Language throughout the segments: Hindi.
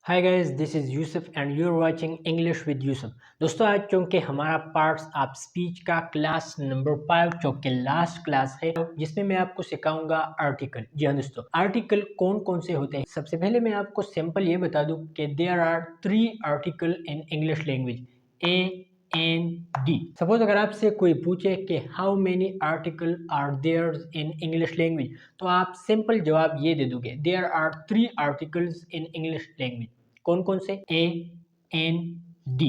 Hi guys, this is Yusuf and you are watching English with Yusuf. दोस्तों, आज चूँकि हमारा पार्ट्स ऑफ स्पीच का क्लास नंबर 5 जो कि लास्ट क्लास है, जिसमें मैं आपको सिखाऊंगा आर्टिकल। जी हाँ दोस्तों, आर्टिकल कौन कौन से होते हैं। सबसे पहले मैं आपको सिंपल ये बता दूं कि there are 3 article in English language, a an the. Suppose अगर आपसे कोई पूछे कि how many article are there in English language, तो आप सिंपल जवाब ये दे दोगे, there are 3 articles in English language. कौन कौन से? A an the.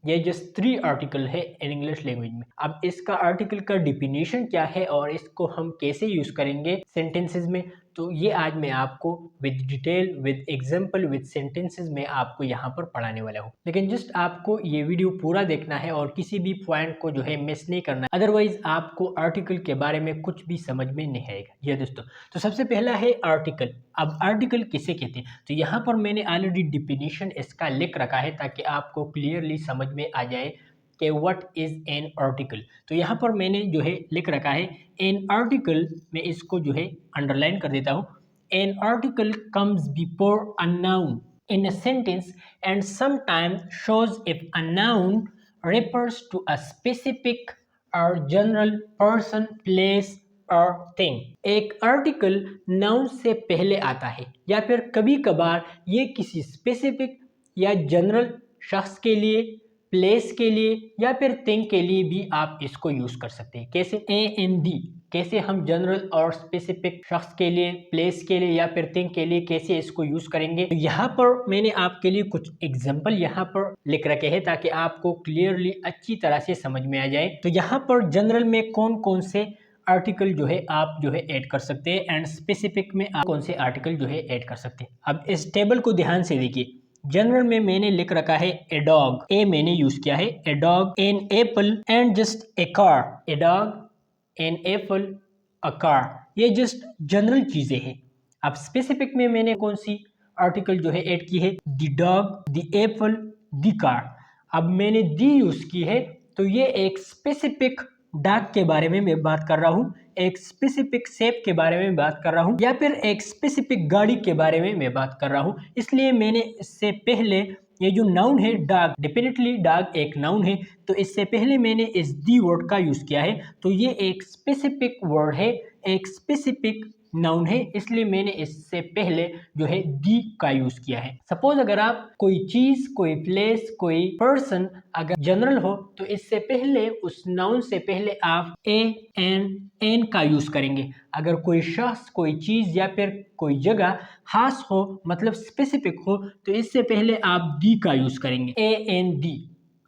ये जस्ट 3 आर्टिकल है इन इंग्लिश लैंग्वेज में। अब इसका आर्टिकल का डिफिनेशन क्या है और इसको हम कैसे यूज करेंगे सेंटेंसेस में, तो ये आज मैं आपको with detail, with example, with sentences में आपको यहाँ पर पढ़ाने वाला हूँ। लेकिन जस्ट आपको ये वीडियो पूरा देखना है और किसी भी पॉइंट को जो है मिस नहीं करना, अदरवाइज आपको आर्टिकल के बारे में कुछ भी समझ में नहीं आएगा। जी दोस्तों, तो सबसे पहला है आर्टिकल। अब आर्टिकल किसे कहते हैं, तो यहाँ पर मैंने ऑलरेडी डिफिनेशन इसका लिख रखा है ताकि आपको क्लियरली समझ में आ जाए कि व्हाट इज एन आर्टिकल। तो यहाँ पर मैंने जो है लिख रखा है एन आर्टिकल, मैं इसको जो है अंडरलाइन कर देता हूँ। An article comes before a noun in a sentence and sometimes shows if a noun refers to a specific or general person, place or thing। एक आर्टिकल नाउन से पहले आता है या फिर कभी कभार ये किसी स्पेसिफिक या जनरल शख्स के लिए, प्लेस के लिए या फिर थिंग के लिए भी आप इसको यूज कर सकते हैं। कैसे? ए एन डी। कैसे हम जनरल और स्पेसिफिक शख्स के लिए, प्लेस के लिए या फिर थिंग के लिए कैसे इसको यूज करेंगे। तो यहाँ पर मैंने आपके लिए कुछ एग्जांपल यहाँ पर लिख रखे हैं ताकि आपको क्लियरली अच्छी तरह से समझ में आ जाए। तो यहाँ पर जनरल में कौन कौन से आर्टिकल जो है आप जो है ऐड कर सकते हैं एंड स्पेसिफिक में आप कौन से आर्टिकल जो है ऐड कर सकते हैं। अब इस टेबल को ध्यान से देखिए। जनरल में मैंने लिख रखा है ए डॉग, ए मैंने यूज किया है, a dog, an apple and just a car. A dog, an apple, a car, ये जस्ट जनरल चीजें हैं। अब स्पेसिफिक में मैंने कौन सी आर्टिकल जो है ऐड की है? The dog, the Apple, the car. अब मैंने दी यूज की है तो ये एक स्पेसिफिक डॉग के बारे में मैं बात कर रहा हूँ, एक स्पेसिफिक शेप के बारे में बात कर रहा हूँ या फिर एक स्पेसिफिक गाड़ी के बारे में मैं बात कर रहा हूँ। इसलिए मैंने इससे पहले ये जो नाउन है डॉग, डेफिनेटली डॉग एक नाउन है, तो इससे पहले मैंने इस दी वर्ड का यूज किया है। तो ये एक स्पेसिफिक वर्ड है, एक स्पेसिफिक नाउन है, इसलिए मैंने इससे पहले जो है दी का यूज किया है। सपोज अगर आप कोई चीज, कोई प्लेस, कोई पर्सन अगर जनरल हो तो इससे पहले, उस नाउन से पहले आप ए एंड एन का यूज करेंगे। अगर कोई शख्स, कोई चीज या फिर कोई जगह खास हो, मतलब स्पेसिफिक हो, तो इससे पहले आप दी का यूज करेंगे, ए एन डी।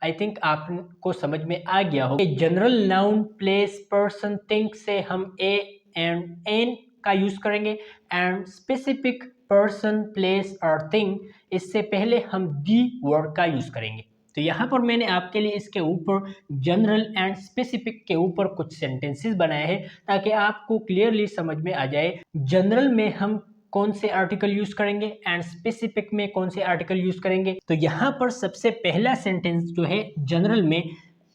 आई थिंक आपको समझ में आ गया हो। General noun, place, person, thing से हम ए एंड एन का यूज करेंगे एंड स्पेसिफिक पर्सन, प्लेस और थिंग इससे पहले हम दी वर्ड का यूज करेंगे। तो यहाँ पर मैंने आपके लिए इसके ऊपर जनरल एंड स्पेसिफिक के ऊपर कुछ सेंटेंसेस बनाए हैं ताकि आपको क्लियरली समझ में आ जाए जनरल में हम कौन से आर्टिकल यूज करेंगे एंड स्पेसिफिक में कौन से आर्टिकल यूज करेंगे। तो यहाँ पर सबसे पहला सेंटेंस जो है जनरल में,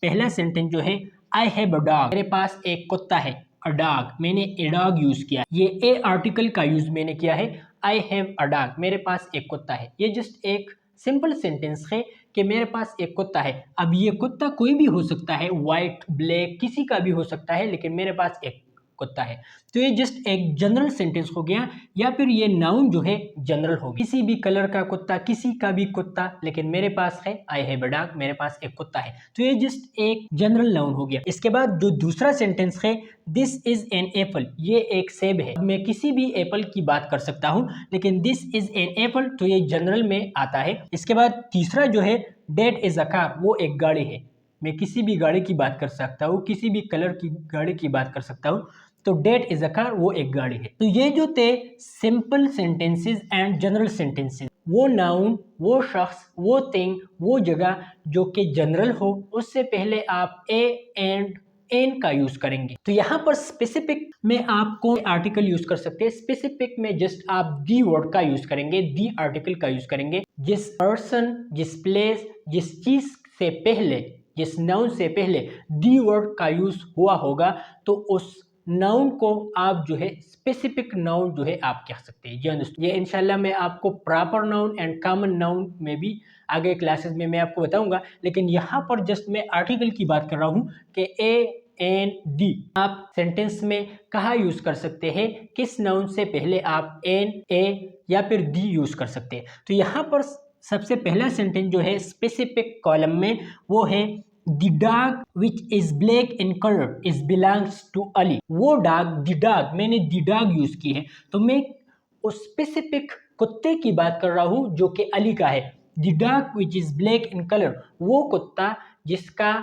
पहला सेंटेंस जो है आई हैव अ डॉग, मेरे पास एक कुत्ता है। अ डॉग, मैंने ए डॉग यूज किया, ये ए आर्टिकल का यूज मैंने किया है। आई हैव अ डॉग, मेरे पास एक कुत्ता है। ये जस्ट एक सिंपल सेंटेंस है कि मेरे पास एक कुत्ता है। अब ये कुत्ता कोई भी हो सकता है, व्हाइट, ब्लैक, किसी का भी हो सकता है, लेकिन मेरे पास एक कुत्ता है। तो ये जस्ट एक जनरल सेंटेंस हो गया, या फिर ये नाउन जो है जनरल हो गया, किसी भी कलर का कुत्ता, किसी का भी कुत्ता, लेकिन मेरे पास है आई हैव अ डॉग, मेरे पास एक कुत्ता है। तो ये जस्ट एक जनरल नाउन हो गया। इसके बाद जो दूसरा सेंटेंस है दिस इज एन एप्पल, ये एक सेब है। मैं किसी भी एप्पल की बात कर सकता हूँ, लेकिन दिस इज एन एप्पल तो ये जनरल में आता है। इसके बाद तीसरा जो है डेट इज अ कार, वो एक गाड़ी है। मैं किसी भी गाड़ी की बात कर सकता हूँ, किसी भी कलर की गाड़ी की बात कर सकता हूँ, तो डेट इज अ कार, वो एक गाड़ी है। तो ये जो थे simple sentences and general sentences, वो नाउन, वो शख्स, वो थिंग, वो जगह जो कि जनरल हो, उससे पहले आप ए एंड एन का यूज करेंगे। तो यहाँ पर स्पेसिफिक में आप कौन आर्टिकल यूज कर सकते हैं? स्पेसिफिक में जस्ट आप दी वर्ड का यूज करेंगे, दी आर्टिकल का यूज करेंगे। जिस पर्सन, जिस प्लेस, जिस चीज से पहले, जिस नाउन से पहले दी वर्ड का यूज हुआ होगा, तो उस नाउन को आप जो है स्पेसिफिक नाउन जो है आप कह सकते हैं। जी हाँ दोस्तों, ये इंशाल्लाह मैं आपको proper noun and common noun में भी आगे क्लासेस में मैं आपको बताऊंगा, लेकिन यहाँ पर जस्ट मैं आर्टिकल की बात कर रहा हूँ कि ए एन डी आप सेंटेंस में कहाँ यूज कर सकते हैं, किस नाउन से पहले आप एन ए या फिर दी यूज कर सकते हैं। तो यहाँ पर सबसे पहला सेंटेंस जो है स्पेसिफिक कॉलम में वो है The dog which is black in color is belongs to Ali। वो dog, the dog, मैंने the dog यूज की है, तो मैं उस स्पेसिफिक कुत्ते की बात कर रहा हूँ जो कि अली का है। The dog which is black in color, वो कुत्ता जिसका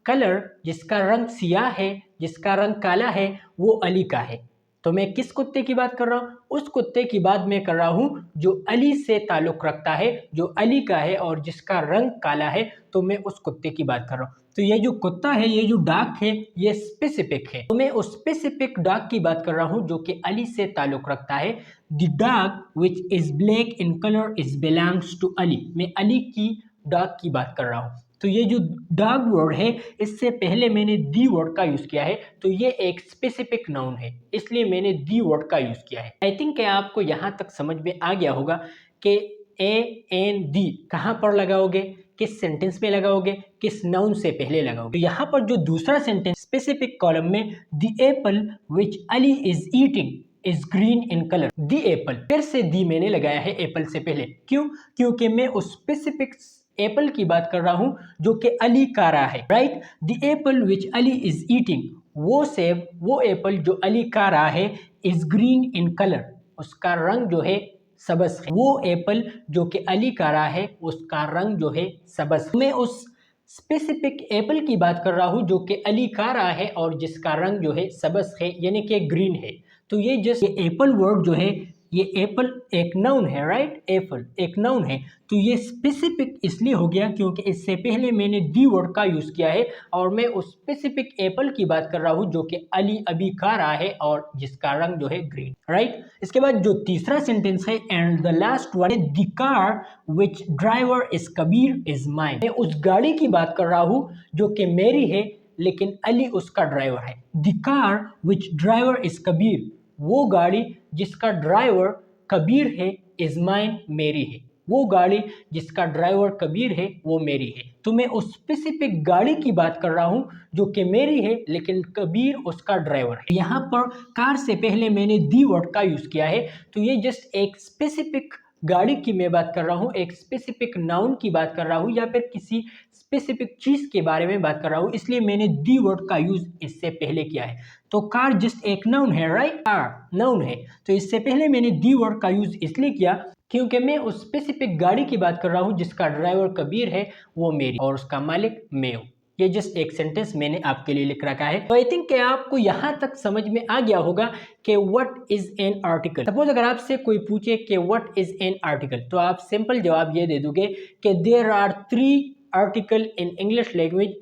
कलर, जिसका रंग सियाह है, जिसका रंग काला है, वो अली का है। तो मैं किस कुत्ते की बात कर रहा हूँ? उस कुत्ते की बात मैं कर रहा हूँ जो अली से ताल्लुक रखता है, जो अली का है और जिसका रंग काला है, तो मैं उस कुत्ते की बात कर रहा हूँ। तो ये जो कुत्ता है, ये जो डॉग है, ये स्पेसिफिक है, तो मैं उस स्पेसिफिक डॉग की बात कर रहा हूँ जो कि अली से ताल्लुक रखता है। The dog which is black in colour is belongs to Ali, मैं अली की डॉग की बात कर रहा हूँ। तो ये जो डॉग वर्ड है, इससे पहले मैंने दी वर्ड का यूज किया है, तो ये एक स्पेसिफिक नाउन है, इसलिए मैंने दी वर्ड का यूज किया है। आई थिंक आपको यहाँ तक समझ में आ गया होगा कि ए एन दी कहाँ पर लगाओगे, किस सेंटेंस में लगाओगे, किस नाउन से पहले लगाओगे। तो यहाँ पर जो दूसरा सेंटेंस स्पेसिफिक कॉलम में, the Apple which Ali is eating is green in colour, the Apple, फिर से दी मैंने लगाया है एप्पल से पहले। क्यों? क्योंकि मैं उस स्पेसिफिक एप्पल की बात कर रहा हूं जो कि अली का रहा है, right. The Apple which Ali is eating, वो सेब, वो एप्पल जो अली का रहा है, इज ग्रीन इन कलर, उसका रंग जो है सबस है। वो एप्पल जो कि अली का रहा है, उसका रंग जो है सबस। मैं उस स्पेसिफिक एप्पल की बात कर रहा हूं जो कि अली का रहा है और जिसका रंग जो है सबस है, यानी कि ग्रीन है। तो ये जस्ट ये एप्पल वर्ड जो है, ये एप्पल एक नाउन है, राइट, एप्पल एक नाउन है। तो ये स्पेसिफिक इसलिए हो गया क्योंकि इससे पहले मैंने दी वर्ड का यूज किया है और मैं उस स्पेसिफिक एप्पल की बात कर रहा हूं जो कि अली अभी खा रहा है और जिसका रंग जो है ग्रीन, राइट। इसके बाद जो तीसरा सेंटेंस है, and the last one, the car which driver is Kabir is mine, मैं उस गाड़ी की बात कर रहा हूं जो कि मेरी है लेकिन अली उसका ड्राइवर है। The car which driver is Kabir, वो गाड़ी जिसका ड्राइवर कबीर है, इज माइन, मेरी है। वो गाड़ी जिसका ड्राइवर कबीर है, वो मेरी है। तो मैं उस स्पेसिफिक गाड़ी की बात कर रहा हूं जो कि मेरी है लेकिन कबीर उसका ड्राइवर है। यहाँ पर कार से पहले मैंने दी वर्ड का यूज किया है, तो ये जस्ट एक स्पेसिफिक गाड़ी की मैं बात कर रहा हूँ, एक स्पेसिफिक नाउन की बात कर रहा हूँ या फिर किसी स्पेसिफिक चीज के बारे में बात कर रहा हूँ, इसलिए मैंने दी वर्ड का यूज इससे पहले किया है। तो कार जस्ट एक नाउन है, राइट, कार नाउन है, तो इससे पहले मैंने दी वर्ड का यूज इसलिए किया क्योंकि मैं उस स्पेसिफिक गाड़ी की बात कर रहा हूँ जिसका ड्राइवर कबीर है, वो मेरी, और उसका मालिक मैं हूँ। ये जस्ट एक सेंटेंस मैंने आपके लिए लिख रखा है। तो आई थिंक आपको यहाँ तक समझ में आ गया होगा कि what is an article. Suppose अगर आपसे कोई पूछे कि व्हाट इज एन आर्टिकल, तो आप सिंपल जवाब ये दे दोगे कि there are 3 article in English language,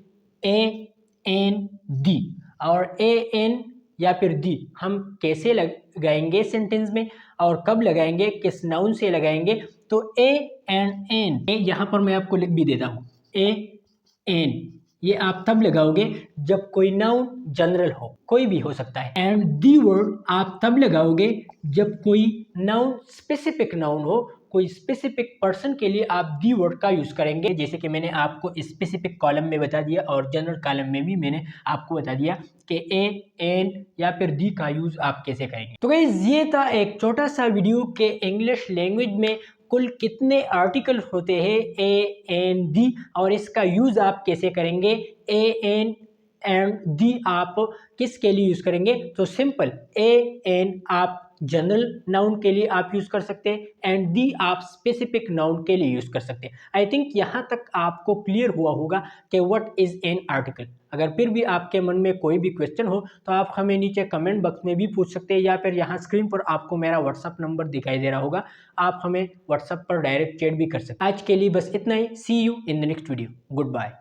a an दी। और ए एन या फिर दी हम कैसे लगाएंगे सेंटेंस में और कब लगाएंगे, किस नाउन से लगाएंगे। तो ए एंड एन, यहाँ पर मैं आपको लिख भी देता हूँ, ए एन ये आप तब लगाओगे जब कोई नाउन जनरल हो, कोई भी हो सकता है। एंड दी वर्ड आप तब लगाओगे जब कोई नाउन स्पेसिफिक नाउन हो, कोई स्पेसिफिक पर्सन के लिए आप दी वर्ड का यूज करेंगे, जैसे कि मैंने आपको स्पेसिफिक कॉलम में बता दिया और जनरल कॉलम में भी मैंने आपको बता दिया कि ए एन या फिर दी का यूज आप कैसे करेंगे। तो गाइस ये था एक छोटा सा वीडियो के इंग्लिश लैंग्वेज में कुल कितने आर्टिकल होते हैं ए एन दी और इसका यूज आप कैसे करेंगे। ए एन एंड दी आप किसके लिए यूज करेंगे? तो सिंपल, ए एन आप जनरल नाउन के लिए आप यूज कर सकते हैं एंड दी आप स्पेसिफिक नाउन के लिए यूज कर सकते हैं। आई थिंक यहाँ तक आपको क्लियर हुआ होगा कि व्हाट इज एन आर्टिकल। अगर फिर भी आपके मन में कोई भी क्वेश्चन हो तो आप हमें नीचे कमेंट बॉक्स में भी पूछ सकते हैं या फिर यहाँ स्क्रीन पर आपको मेरा व्हाट्सअप नंबर दिखाई दे रहा होगा, आप हमें व्हाट्सअप पर डायरेक्ट चैट भी कर सकते हैं। आज के लिए बस इतना ही। See you in the next video. Good bye.